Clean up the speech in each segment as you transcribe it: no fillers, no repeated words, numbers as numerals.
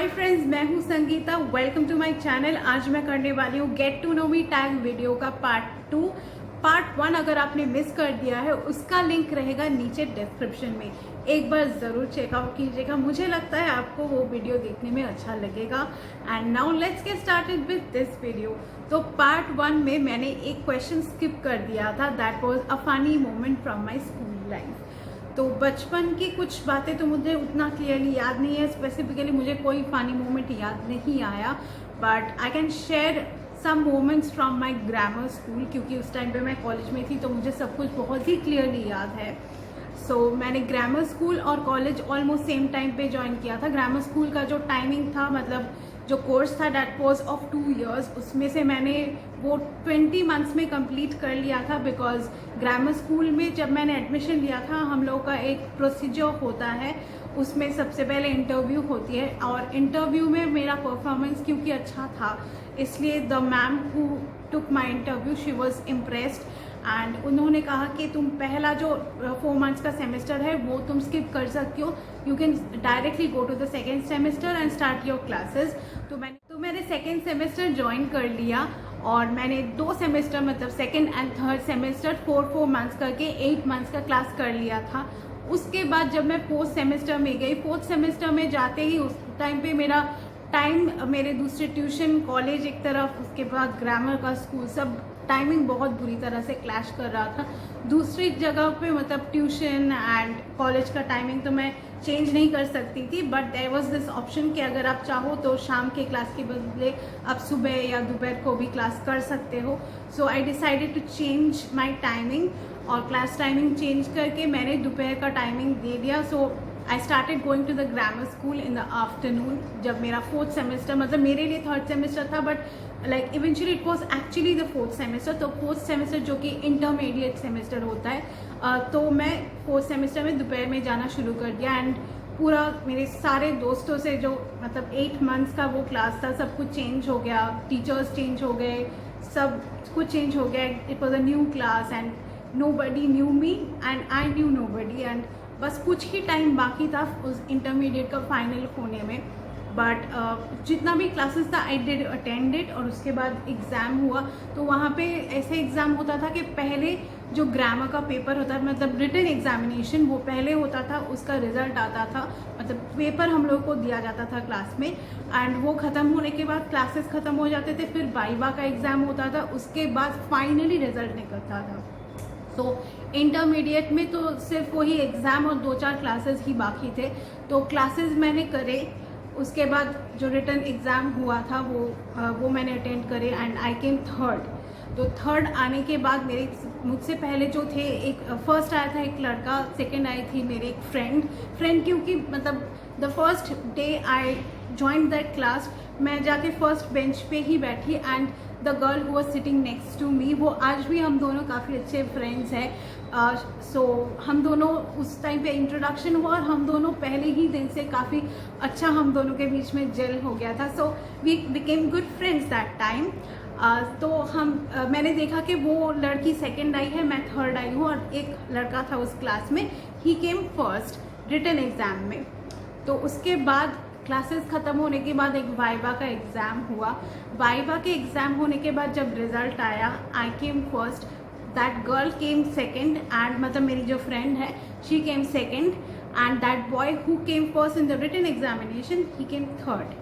हाय friends, मैं हूं Sangeeta. Welcome to my channel. आज मैं करने वाली हूं get to know me tag video का पार्ट 2। पार्ट 1 अगर आपने मिस कर दिया है उसका लिंक रहेगा नीचे डिस्क्रिप्शन में, एक बार ज़रूर चेकआउट कीजिएगा। मुझे लगता है आपको वो वीडियो देखने में अच्छा लगेगा। And now let's get started with this video. तो पार्ट 1 में मैंने एक क्वेश्चन स्किप कर दिया था, that was a funny moment from my school life. तो बचपन की कुछ बातें तो मुझे उतना क्लियरली याद नहीं है, स्पेसिफिकली मुझे कोई फनी मोमेंट याद नहीं आया, but I can share some moments from my grammar school, क्योंकि उस टाइम पे मैं कॉलेज में थी तो मुझे सब कुछ बहुत ही क्लियरली याद है। मैंने ग्रामर स्कूल और कॉलेज ऑलमोस्ट सेम टाइम पे ज्वाइन किया था। ग्रामर स्कूल का जो टाइमिंग था, मतलब जो कोर्स था, डैट वॉज ऑफ 2 years। उसमें से मैंने वो 20 months में कंप्लीट कर लिया था, बिकॉज ग्रामर स्कूल में जब मैंने एडमिशन लिया था, हम लोग का एक प्रोसीजर होता है। उसमें सबसे पहले इंटरव्यू होती है, और इंटरव्यू में मेरा परफॉर्मेंस क्योंकि अच्छा था, इसलिए the ma'am who took my interview, she was impressed and उन्होंने कहा कि तुम पहला जो 4 months का सेमेस्टर है वो तुम स्किप कर सकती हो, you can directly go to the second semester and start your classes. तो मैंने सेकेंड सेमेस्टर ज्वाइन कर लिया, और मैंने 2 सेमेस्टर, मतलब second and third semester 4 months करके 8 months का क्लास कर लिया था। उसके बाद जब मैं फोर्थ सेमेस्टर में गई, फोर्थ सेमेस्टर में जाते ही उस टाइम पे मेरा टाइम, मेरे दूसरे ट्यूशन, कॉलेज एक तरफ, उसके बाद ग्रामर का स्कूल, सब टाइमिंग बहुत बुरी तरह से क्लैश कर रहा था। दूसरी जगह पे मतलब ट्यूशन एंड कॉलेज का टाइमिंग तो मैं चेंज नहीं कर सकती थी, but there was this option कि अगर आप चाहो तो शाम के क्लास के बदले आप सुबह या दोपहर को भी क्लास कर सकते हो। So I decided to change my timing, और क्लास टाइमिंग चेंज करके मैंने दोपहर का टाइमिंग दे दिया। So I started going to the grammar school in the afternoon. जब मेरा 4th सेमेस्टर, मतलब मेरे लिए 3rd सेमेस्टर था, but like eventually it was actually the 4th semester. तो 4th सेमेस्टर जो कि इंटरमीडिएट सेमेस्टर होता है, तो मैं 4th सेमेस्टर में दोपहर में जाना शुरू कर दिया। एंड पूरा मेरे सारे दोस्तों से जो मतलब 8 months का वो क्लास था, सब कुछ चेंज हो गया, टीचर्स चेंज हो गए, सब कुछ चेंज हो गया। It was a new class and nobody knew me and I knew nobody, and बस कुछ ही टाइम बाकी था उस इंटरमीडिएट का फाइनल होने में। बट जितना भी क्लासेस था आई डिड अटेंड इट, और उसके बाद एग्ज़ाम हुआ। तो वहाँ पे ऐसे एग्ज़ाम होता था कि पहले जो ग्रामर का पेपर होता था, मतलब रिटन एग्जामिनेशन, वो पहले होता था, उसका रिजल्ट आता था, मतलब पेपर हम लोग को दिया जाता था क्लास में, एंड वो ख़त्म होने के बाद क्लासेस ख़त्म हो जाते थे, फिर वाइवा का एग्ज़ाम होता था, उसके बाद फाइनली रिजल्ट निकलता था। तो इंटरमीडिएट में तो सिर्फ वही एग्ज़ाम और 2-4 क्लासेस ही बाकी थे, तो क्लासेस मैंने करे। उसके बाद जो रिटन एग्ज़ाम हुआ था वो मैंने अटेंड करे, एंड आई केम थर्ड। तो थर्ड आने के बाद मुझसे पहले जो थे, एक फर्स्ट आया था एक लड़का, सेकंड आई थी मेरी एक फ्रेंड, क्योंकि मतलब the first day I join that class, मैं जाके फर्स्ट बेंच पे ही बैठी, and the girl who was sitting next to me, वो आज भी हम दोनों काफ़ी अच्छे फ्रेंड्स हैं। सो हम दोनों उस टाइम पे इंट्रोडक्शन हुआ, और हम दोनों पहले ही दिन से काफ़ी अच्छा हम दोनों के बीच में जेल हो गया था। So we became good friends that time. तो मैंने देखा कि वो लड़की सेकंड आई है, मैं थर्ड आई हूँ, और एक लड़का था उस क्लास में, ही केम फर्स्ट रिटन एग्ज़ाम में। तो उसके बाद क्लासेस ख़त्म होने के बाद एक वाइवा का एग्ज़ाम हुआ। वाइवा के एग्ज़ाम होने के बाद जब रिज़ल्ट आया, I came first, that girl came second, and मतलब मेरी जो फ्रेंड है, she came second, and that boy who came first in the written examination, he came third.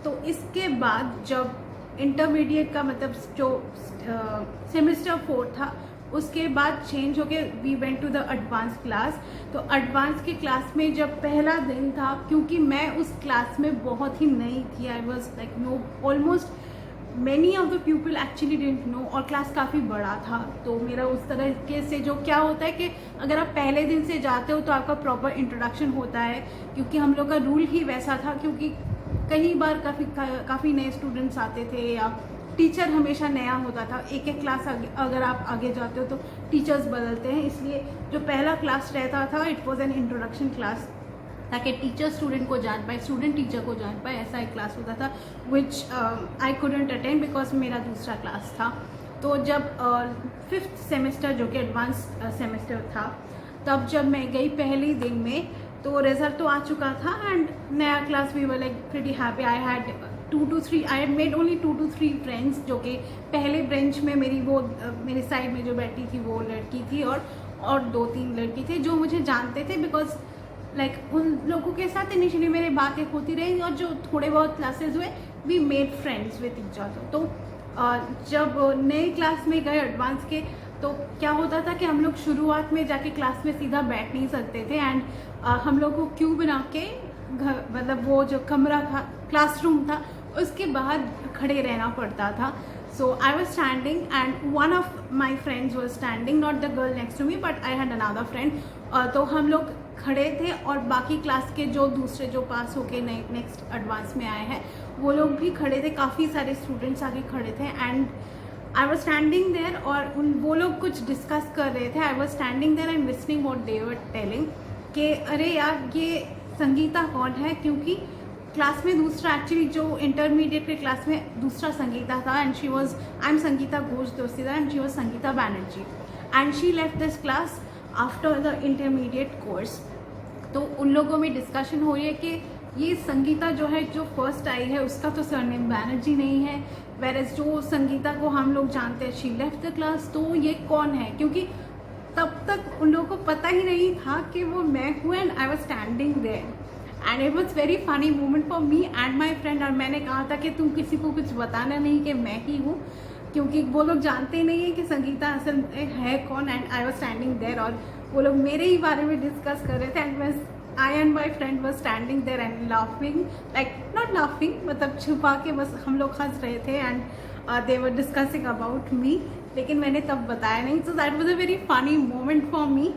तो इसके बाद जब इंटरमीडिएट का मतलब जो सेमेस्टर 4 था, उसके बाद चेंज होके we went to the advance class. तो एडवांस की क्लास में जब पहला दिन था, क्योंकि मैं उस क्लास में बहुत ही नई थी, आई was like know almost many of the people actually didn't know, और क्लास काफ़ी बड़ा था। तो मेरा उस तरीके से जो क्या होता है कि अगर आप पहले दिन से जाते हो तो आपका प्रॉपर इंट्रोडक्शन होता है, क्योंकि हम लोग का रूल ही वैसा था, क्योंकि कई बार काफ़ी नए स्टूडेंट्स आते थे, या टीचर हमेशा नया होता था। एक क्लास अगर आप आगे जाते हो तो टीचर्स बदलते हैं, इसलिए जो पहला क्लास रहता था, it was an introduction class, ताकि टीचर स्टूडेंट को जान पाए, स्टूडेंट टीचर को जान पाए, ऐसा एक क्लास होता था, विच आई कुडंट अटेंड बिकॉज मेरा दूसरा क्लास था। तो जब 5th सेमेस्टर जो कि एडवांस सेमेस्टर था, तब जब मैं गई पहले दिन में, तो रिजल्ट तो आ चुका था एंड नया class we were like pretty happy. I had 2 to 3 I had made only 2 to 3 friends, जो कि पहले बेंच में मेरी साइड में जो बैठी थी वो लड़की थी और 2-3 लड़की थे जो मुझे जानते थे, बिकॉज लाइक उन लोगों के साथ इनिशियली मेरी बातें होती रही और जो थोड़े बहुत क्लासेस हुए we made friends with each other. तो जब नए क्लास में गए एडवांस के, तो क्या होता था कि हम लोग शुरुआत में जाके क्लास में सीधा बैठ नहीं सकते थे एंड हम लोग को क्यू बना के घर, मतलब वो जो कमरा था क्लासरूम था उसके बाहर खड़े रहना पड़ता था। So I was standing and one of my friends was standing, not the girl next to me but I had another friend. तो हम लोग खड़े थे और बाकी क्लास के जो दूसरे जो पास होके नेक्स्ट एडवांस में आए हैं वो लोग भी खड़े थे, काफ़ी सारे स्टूडेंट्स आगे खड़े थे and I was standing there और वो लोग कुछ डिस्कस कर रहे थे। I was standing there and listening what they were telling कि अरे यार ये संगीता कौन है, क्योंकि क्लास में दूसरा एक्चुअली जो इंटरमीडिएट के क्लास में दूसरा संगीता था and she was I am Sangeeta Ghosh Dastidar and she was Sangeeta Banerjee and she left this class after the intermediate course. तो उन लोगों में डिस्कशन हो रही है कि ये संगीता जो है जो फर्स्ट आई है उसका तो सरनेम बैनर्जी नहीं है, वेरएज जो संगीता को हम लोग जानते हैं शी लेफ्ट द क्लास, तो ये कौन है, क्योंकि तब तक उन लोगों को पता ही नहीं था कि वो मैं हूँ and I was standing there and it was very funny moment for me and my friend. और मैंने कहा था कि तुम किसी को कुछ बताना नहीं कि मैं ही हूँ, क्योंकि वो लोग जानते नहीं है कि संगीता असल में है कौन and I was standing there और वो लोग मेरे ही बारे में डिस्कस कर रहे थे and I and my friend was standing there and laughing, like not laughing, मतलब छुपा के बस हम लोग हंस रहे थे and they were discussing about me, लेकिन मैंने तब बताया नहीं। So that was a very funny moment for me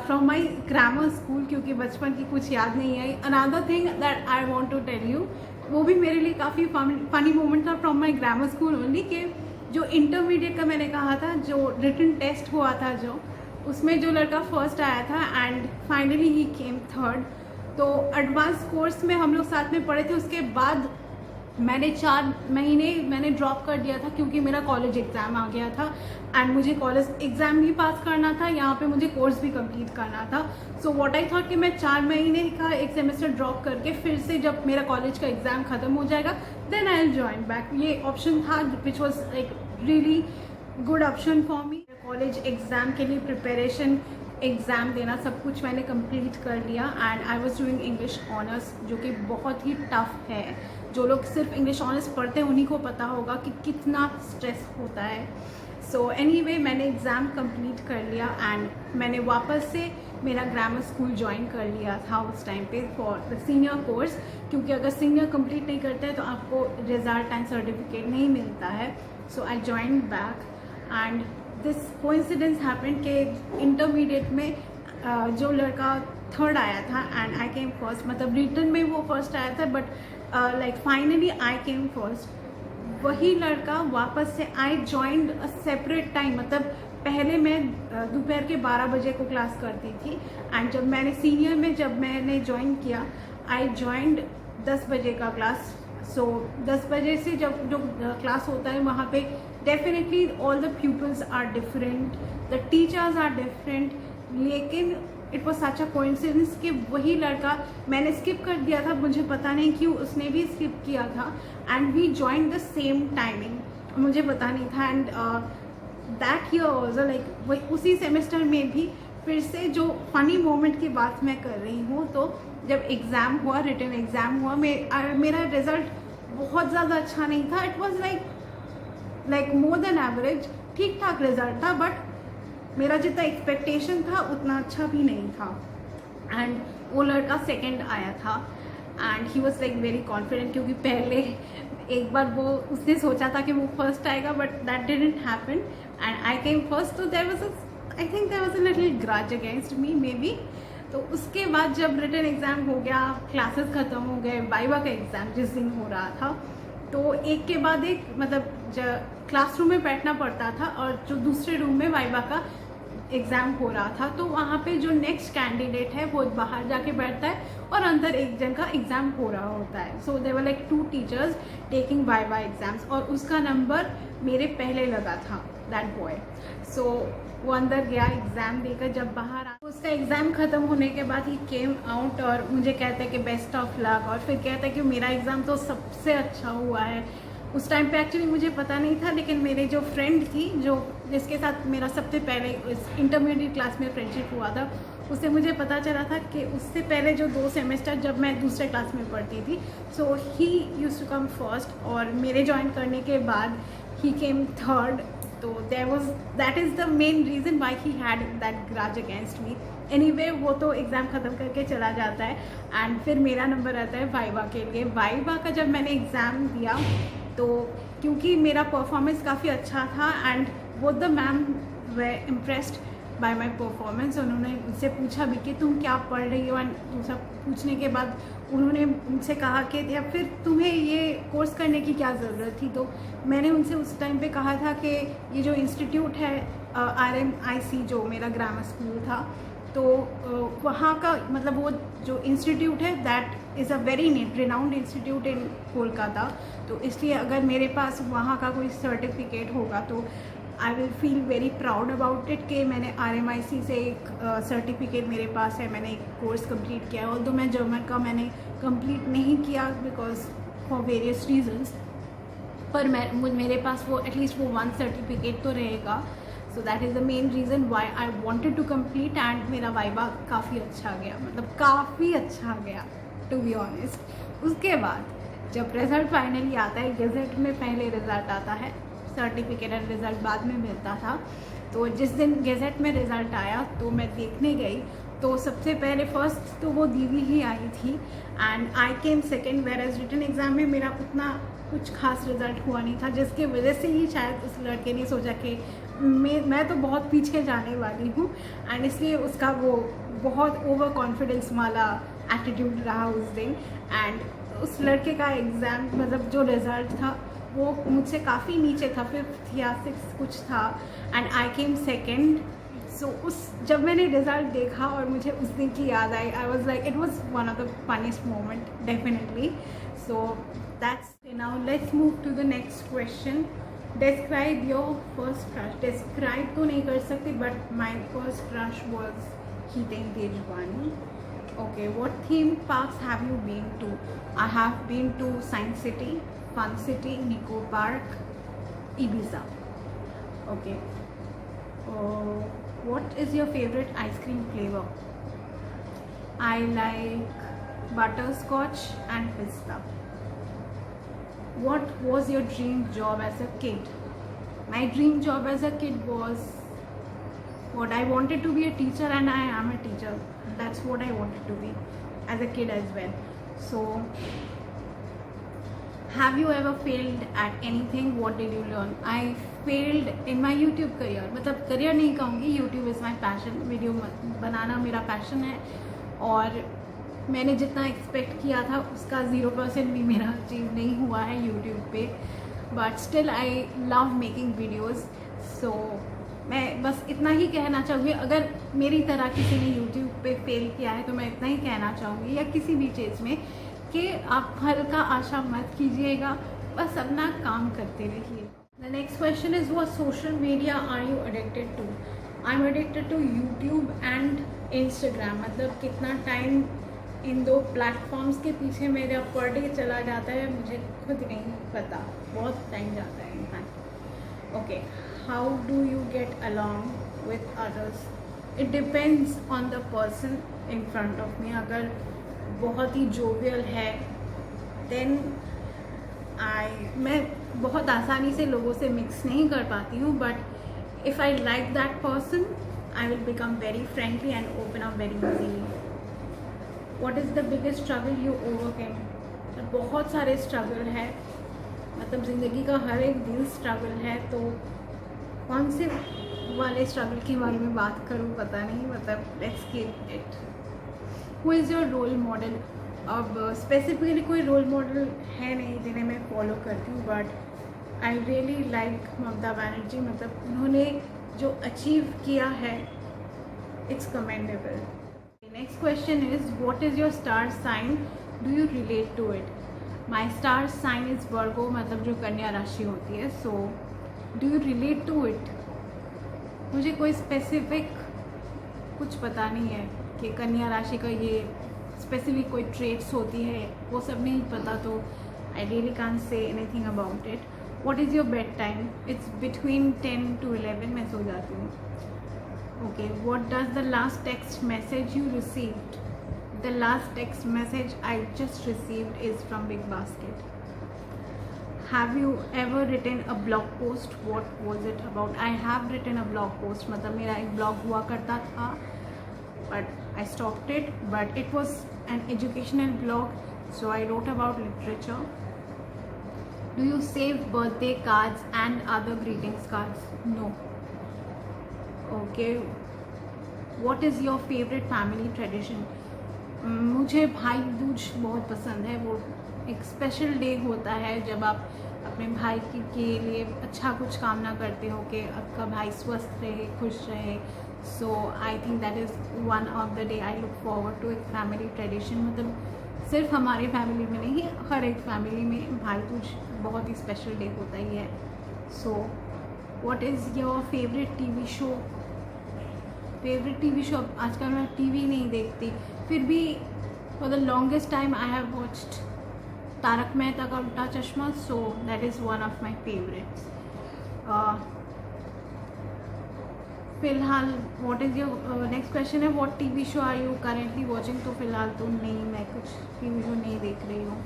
from my grammar school, क्योंकि बचपन की कुछ याद नहीं आई। Another thing that I want to tell you, वो भी मेरे लिए काफ़ी funny moment था from my grammar school only, कि जो इंटरमीडिएट का मैंने कहा था जो रिटन टेस्ट हुआ था जो उसमें जो लड़का फर्स्ट आया था and finally he came third. तो एडवांस कोर्स में हम लोग साथ में पढ़े थे। उसके बाद मैंने 4 महीने मैंने ड्रॉप कर दिया था क्योंकि मेरा कॉलेज एग्ज़ाम आ गया था एंड मुझे कॉलेज एग्ज़ाम भी पास करना था, यहाँ पे मुझे कोर्स भी कंप्लीट करना था। सो व्हाट आई थॉट कि मैं 4 महीने का एक सेमेस्टर ड्रॉप करके फिर से जब मेरा कॉलेज का एग्ज़ाम ख़त्म हो जाएगा then I will join back. ये ऑप्शन था which was like really good option for me. College exam के लिए प्रिपरेशन, एग्ज़ाम देना, सब कुछ मैंने कंप्लीट कर लिया and I was doing English honours, जो कि बहुत ही टफ है। जो लोग सिर्फ इंग्लिश ऑनर्स पढ़ते हैं उन्हीं को पता होगा कि कितना स्ट्रेस होता है। सो एनीवे मैंने एग्ज़ाम कंप्लीट कर लिया एंड मैंने वापस से मेरा ग्रामर स्कूल ज्वाइन कर लिया था उस टाइम पे फॉर द सीनियर कोर्स, क्योंकि अगर सीनियर कंप्लीट नहीं करते हैं तो आपको रिजल्ट एंड सर्टिफिकेट नहीं मिलता है। So I join back and this coincidence happened कि इंटरमीडिएट में जो लड़का थर्ड आया था एंड आई केम फर्स्ट, मतलब रिटन में वो फर्स्ट आया था but like finally I came first. वही लड़का वापस से I joined a separate time, मतलब पहले मैं दोपहर के 12 बजे को क्लास करती थी एंड जब मैंने सीनियर में जब मैंने ज्वाइन किया आई जॉइंड 10 बजे का क्लास। सो 10 बजे से जब जो क्लास होता है वहाँ पे definitely all the peoples are different, the teachers are different, लेकिन it was such a coincidence कि वही लड़का मैंने स्किप कर दिया था, मुझे पता नहीं क्यों उसने भी स्किप किया था and we join the same timing, मुझे पता नहीं था। And that year also like वही उसी सेमेस्टर में भी फिर से जो फनी मोमेंट की बात मैं कर रही हूँ, तो जब एग्ज़ाम हुआ, रिटन एग्ज़ाम हुआ, मेरा रिज़ल्ट बहुत ज़्यादा अच्छा नहीं था। It was like more than average, ठीक ठाक रिजल्ट था बट मेरा जितना एक्सपेक्टेशन था उतना अच्छा भी नहीं था। एंड वो लड़का सेकंड आया था and he was like very confident, क्योंकि पहले एक बार वो उसने सोचा था कि वो फर्स्ट आएगा but that didn't happen and I came first. तो there was I think there was a little grudge against me maybe. तो उसके बाद जब रिटन एग्ज़ाम हो गया, क्लासेस ख़त्म हो गए, वाइवा का एग्ज़ाम जिस दिन हो रहा था, तो एक के बाद एक मतलब क्लासरूम में बैठना पड़ता था और जो दूसरे रूम में वाइवा का एग्ज़ाम हो रहा था, तो वहाँ पे जो नेक्स्ट कैंडिडेट है वो बाहर जाके बैठता है और अंदर एक जन का एग्ज़ाम हो रहा होता है. So there were like 2 teachers taking viva exams और उसका नंबर मेरे पहले लगा था, दैट बॉय. सो वो अंदर गया एग्ज़ाम देकर, जब बाहर आ उसका एग्ज़ाम ख़त्म होने के बाद ही केम आउट और मुझे कहता है कि बेस्ट ऑफ लक, और फिर कहता है कि मेरा एग्ज़ाम तो सबसे अच्छा हुआ है. उस टाइम पे एक्चुअली मुझे पता नहीं था, लेकिन मेरे जो फ्रेंड थी जो जिसके साथ मेरा सबसे पहले इस इंटरमीडिएट क्लास में फ्रेंडशिप हुआ था, उससे मुझे पता चला था कि उससे पहले जो 2 सेमेस्टर जब मैं दूसरे क्लास में पढ़ती थी, so he used to come first और मेरे ज्वाइन करने के बाद ही केम थर्ड. तो that is the main reason why he had that grudge against me. Anyway वो तो एग्ज़ाम ख़त्म करके चला जाता है एंड फिर मेरा नंबर आता है वाइवा के लिए. वाइवा का जब मैंने एग्ज़ाम दिया तो क्योंकि मेरा परफॉर्मेंस काफ़ी अच्छा था and both the ma'am way impressed by my performance. उन्होंने मुझसे पूछा भी कि तुम क्या पढ़ रही हो, एंड वो सब पूछने के बाद उन्होंने मुझसे कहा कि या फिर तुम्हें ये कोर्स करने की क्या ज़रूरत थी. तो मैंने उनसे उस टाइम पे कहा था कि ये जो इंस्टीट्यूट है RMIC जो मेरा ग्रामर स्कूल था, तो वहाँ का मतलब वो जो इंस्टीट्यूट है that is a very renowned institute इन कोलकाता. तो इसलिए अगर मेरे पास वहाँ का कोई सर्टिफिकेट होगा तो I will feel very proud about it कि मैंने RMIC से एक सर्टिफिकेट मेरे पास है, मैंने एक कोर्स कंप्लीट किया है. ऑल्दो मैं जर्मन का मैंने कंप्लीट नहीं किया बिकॉज फॉर वेरियस रीजंस, पर मेरे पास वो एटलीस्ट वो 1 सर्टिफिकेट तो रहेगा. So that is the main reason why I wanted to complete. And मेरा वाइवा काफ़ी अच्छा गया, मतलब काफ़ी अच्छा गया टू बी ऑनेस्ट. उसके बाद जब रिज़ल्ट फाइनली आता है, गज़ट में पहले रिज़ल्ट आता है, सर्टिफिकेट एंड रिज़ल्ट बाद में मिलता था. तो जिस दिन गज़ट में रिज़ल्ट आया तो मैं देखने गई, तो सबसे पहले फर्स्ट तो वो दीदी ही आई थी and I came second. Whereas written exam में मेरा उतना कुछ खास रिज़ल्ट हुआ नहीं था, जिसकी वजह से ही शायद उस लड़के ने सोचा कि मैं तो बहुत पीछे जाने वाली हूँ, एंड इसलिए उसका वो बहुत ओवर कॉन्फिडेंस वाला एटीट्यूड रहा उस दिन. एंड उस लड़के का एग्ज़ाम मतलब जो रिज़ल्ट था वो मुझसे काफ़ी नीचे था, 5th या 6th कुछ था, एंड आई केम सेकेंड. सो जब मैंने रिज़ल्ट देखा और मुझे उस दिन की याद आई, I was like it was one of the funniest moment definitely. So that's now let's move to the next question. Describe your first crush. Describe तो नहीं कर सकती, but my first crush was Hiten Tejwani. Okay, what theme parks have you been to? I have been to Science City, Fun City, Nico Park, Ibiza. Okay. What is your favorite ice cream flavor? I like butterscotch and pista. What was your dream job as a kid? My dream job as a kid was what I wanted to be a teacher, and I am a teacher. That's what I wanted to be as a kid as well. So have you ever failed at anything? What did you learn? I failed in my YouTube career. मतलब career नहीं कहूँगी, YouTube is my passion. Video बनाना मेरा passion है और मैंने जितना expect किया था उसका 0% भी मेरा अचीव नहीं हुआ है YouTube पे, but still I love making videos. So मैं बस इतना ही कहना चाहूँगी. अगर मेरी तरह किसी ने YouTube पे फेल किया है तो मैं इतना ही कहना चाहूँगी, या किसी भी चीज़ में, कि आप फल का आशा मत कीजिएगा, बस अपना काम करते रहिए. The next question is what social media are you addicted to? I am addicted to YouTube and Instagram. मतलब कितना टाइम इन 2 प्लेटफॉर्म्स के पीछे मेरा पर डे चला जाता है मुझे खुद नहीं पता, बहुत टाइम जाता है in fact. Okay, how do you get along with others? It depends on the person in front of me. अगर बहुत ही जोवियल है देन मैं बहुत आसानी से लोगों से मिक्स नहीं कर पाती हूँ, but if I like that person I will become very friendly and open up very easily. What is the biggest struggle you overcame? बहुत सारे स्ट्रगल है, मतलब ज़िंदगी का हर एक दिन स्ट्रगल है, तो कौन से वाले स्ट्रगल के बारे में बात करूँ पता नहीं. मतलब let's keep it. Who is your role model? अब स्पेसिफिकली कोई रोल मॉडल है नहीं जिन्हें मैं फॉलो करती हूँ, but I really like Mamata Banerjee. मतलब उन्होंने जो अचीव किया है, it's commendable. Next question is what is your star sign, do you relate to it. My star sign is Virgo, मतलब जो कन्या राशि होती है. So do you relate to it. मुझे कोई स्पेसिफिक कुछ पता नहीं है कि कन्या राशि का ये स्पेसिफिक कोई ट्रेट्स होती है, वो सब नहीं पता, तो I really can't say anything about it. What is your bed time. It's between 10 to 11 मैं सो जाती हूँ. Okay. What does the last text message you received. The last text message I just received is from big basket. Have you ever written a blog post? What was it about? I have written a blog post. मतलब मेरा एक blog हुआ करता था, but I stopped it. But it was an educational blog, so I wrote about literature. Do you save birthday cards and other greetings cards? No. Okay. What is your favorite family tradition? मुझे भाई दूज बहुत पसंद है. वो एक special day होता है जब आप अपने भाई के लिए अच्छा कुछ कामना करते हो कि आपका भाई स्वस्थ रहे, खुश रहे. So I think that is one of the day I look forward to. एक फैमिली ट्रेडिशन, मतलब सिर्फ हमारे फैमिली में नहीं, हर एक फैमिली में भाई दूज बहुत ही स्पेशल डे होता ही है. So what is your favourite TV show. Favourite TV show, आजकल मैं टीवी नहीं देखती, फिर भी for the longest time I have watched Taarak Mehta Ka Ooltah Chashmah. So that is one of my favourites. फिलहाल what is your next question है what TV show are you currently watching. तो फिलहाल तो नहीं, मैं कुछ टीवी शो नहीं देख रही हूँ.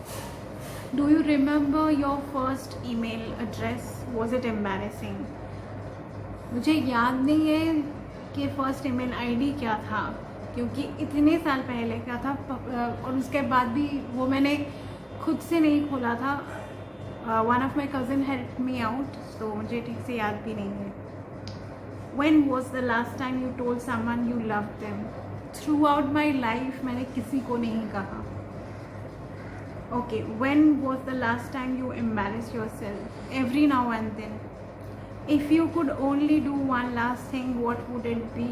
Do you remember your first email address. Was it embarrassing. मुझे याद नहीं है कि फ़र्स्ट ईमेल आईडी क्या था, क्योंकि इतने साल पहले क्या था, और उसके बाद भी वो मैंने खुद से नहीं खोला था. One of my cousin help me out, तो मुझे ठीक से याद भी नहीं है. When was the last time you told someone you loved them? Throughout my life मैंने किसी को नहीं कहा. Okay, when was the last time you embarrassed yourself? Every now and then. If you could only do one last thing, what would it be?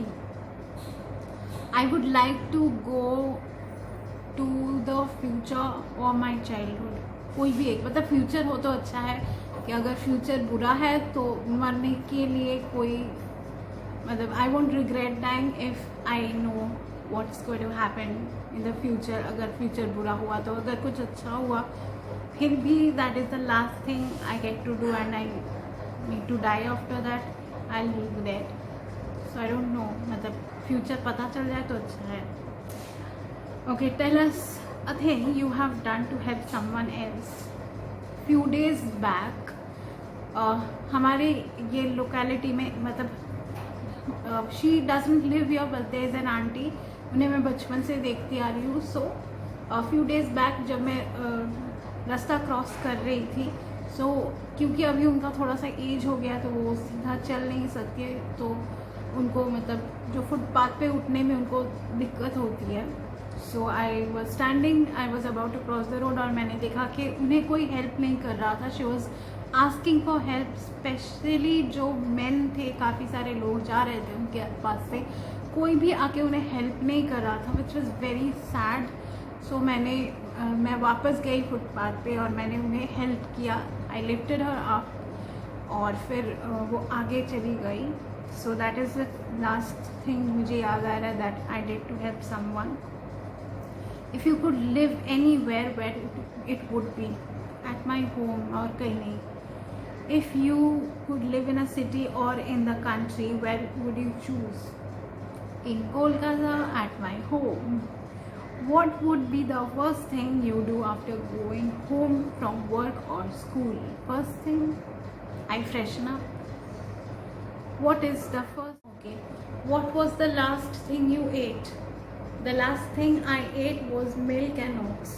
I would like to go to the future or my childhood. कोई भी एक, मतलब future हो तो अच्छा है, कि अगर फ्यूचर बुरा है तो मरने के लिए कोई, मतलब I won't regret dying if I know what's going to happen in the future. अगर फ्यूचर बुरा हुआ तो, अगर कुछ अच्छा हुआ फिर भी that is the last thing I get to do and I need to die after that. I leave that. So I don't know, मतलब फ्यूचर पता चल जाए तो अच्छा है. Okay, tell us a thing you have done to help someone else. Few days back हमारे ये locality में, मतलब she doesn't live here but there is an aunty, उन्हें मैं बचपन से देखती आ रही हूँ. सो few days back जब मैं रास्ता क्रॉस कर रही थी, सो क्योंकि अभी उनका थोड़ा सा एज हो गया तो वो सीधा चल नहीं सकते, तो उनको, मतलब जो फुटपाथ पे उठने में उनको दिक्कत होती है. So I was standing, I was about to cross the road, और मैंने देखा कि उन्हें कोई हेल्प नहीं कर रहा था. She was asking for help. Specially जो मेन थे, काफ़ी सारे लोग जा रहे थे उनके पास से, कोई भी आके उन्हें हेल्प नहीं कर रहा था, विच वॉज वेरी सैड. सो मैं वापस गई फुटपाथ पे और मैंने उन्हें हेल्प किया. आई लिफ्टेड हर अप और फिर वो आगे चली गई. So that is the last thing मुझे याद आ रहा है that I did to help someone. If you could live anywhere, where it would be? At my home और कहीं नहीं. If you could live in a city or in the country, where would you choose? In Kolkata, at my home. What would be the first thing you do after going home from work or school? First thing, I freshen up. What is the first? Okay. What was the last thing you ate? The last thing I ate was milk and oats.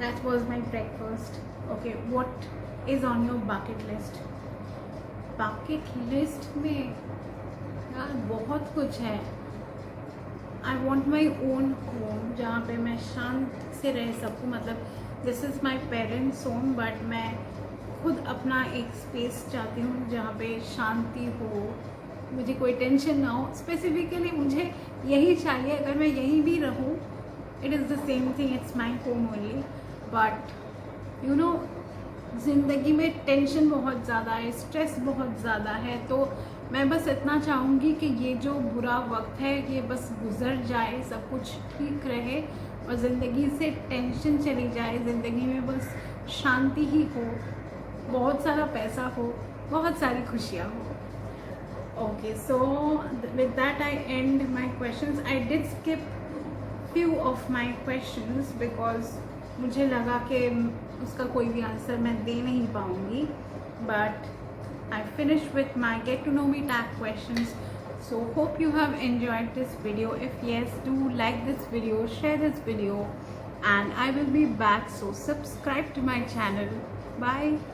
That was my breakfast. Okay, what is on your bucket list? Bucket list में यार बहुत कुछ है. I want my own home जहाँ पे मैं शांत से रह सकूँ. मतलब this is my parents' home, but मैं खुद अपना एक स्पेस चाहती हूँ जहाँ पे शांति हो, मुझे कोई टेंशन ना हो। स्पेसिफिकली मुझे यही चाहिए, अगर मैं यहीं भी रहूँ, it is the same thing, it's my home only. But you know, ज़िंदगी में टेंशन बहुत ज़्यादा है, स्ट्रेस बहुत ज़्यादा है, तो मैं बस इतना चाहूँगी कि ये जो बुरा वक्त है ये बस गुजर जाए, सब कुछ ठीक रहे और ज़िंदगी से टेंशन चली जाए, ज़िंदगी में बस शांति ही हो, बहुत सारा पैसा हो, बहुत सारी खुशियाँ हो। Okay, so with that I end my questions. I did skip few of my questions because मुझे लगा कि उसका कोई भी आंसर मैं दे नहीं पाऊँगी, but I finished with my get to know me tag questions. So hope you have enjoyed this video. If yes, do like this video, share this video, and I will be back. So subscribe to my channel. Bye.